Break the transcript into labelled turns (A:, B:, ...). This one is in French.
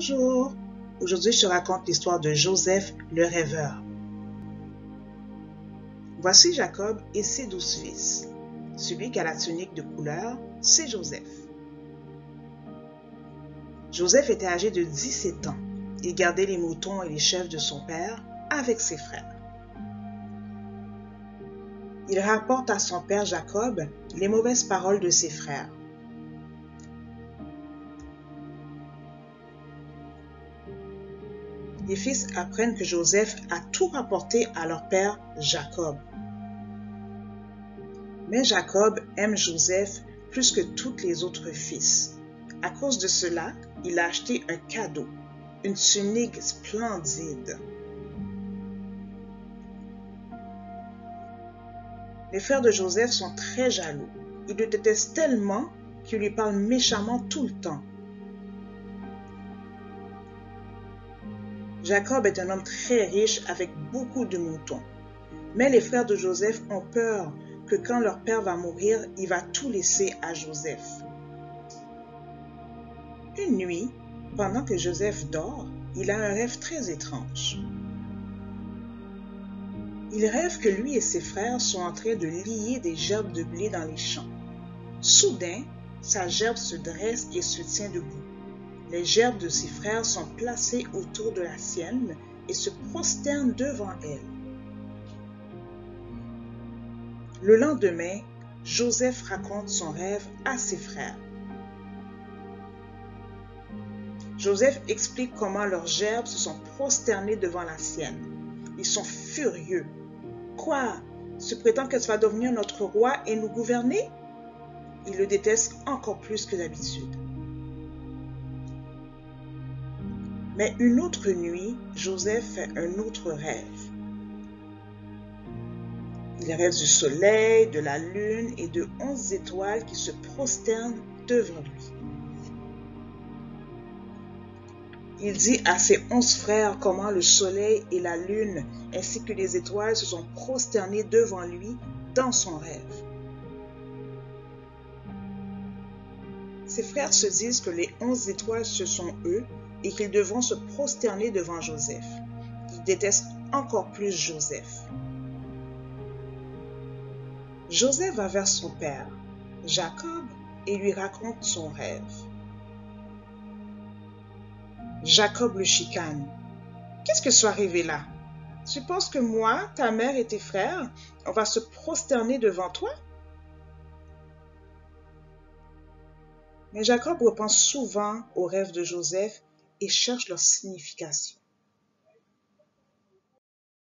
A: Bonjour, aujourd'hui je te raconte l'histoire de Joseph le rêveur. Voici Jacob et ses 12 fils. Celui qui a la tunique de couleur, c'est Joseph. Joseph était âgé de 17 ans. Il gardait les moutons et les chèvres de son père avec ses frères. Il rapporte à son père Jacob les mauvaises paroles de ses frères. Les fils apprennent que Joseph a tout rapporté à leur père Jacob. Mais Jacob aime Joseph plus que tous les autres fils. À cause de cela, il a acheté un cadeau, une tunique splendide. Les frères de Joseph sont très jaloux. Ils le détestent tellement qu'ils lui parlent méchamment tout le temps. Jacob est un homme très riche avec beaucoup de moutons. Mais les frères de Joseph ont peur que quand leur père va mourir, il va tout laisser à Joseph. Une nuit, pendant que Joseph dort, il a un rêve très étrange. Il rêve que lui et ses frères sont en train de lier des gerbes de blé dans les champs. Soudain, sa gerbe se dresse et se tient debout. Les gerbes de ses frères sont placées autour de la sienne et se prosternent devant elle. Le lendemain, Joseph raconte son rêve à ses frères. Joseph explique comment leurs gerbes se sont prosternées devant la sienne. Ils sont furieux. Quoi? Tu prétends que tu vas devenir notre roi et nous gouverner? Ils le détestent encore plus que d'habitude. Mais une autre nuit, Joseph fait un autre rêve. Il rêve du soleil, de la lune et de 11 étoiles qui se prosternent devant lui. Il dit à ses 11 frères comment le soleil et la lune ainsi que les étoiles se sont prosternés devant lui dans son rêve. Ses frères se disent que les 11 étoiles ce sont eux et qu'ils devront se prosterner devant Joseph. Ils détestent encore plus Joseph. Joseph va vers son père, Jacob, et lui raconte son rêve. Jacob le chicane. Qu'est-ce que soit arrivé là? Tu penses que moi, ta mère et tes frères, on va se prosterner devant toi? Mais Jacob repense souvent aux rêves de Joseph et cherche leur signification.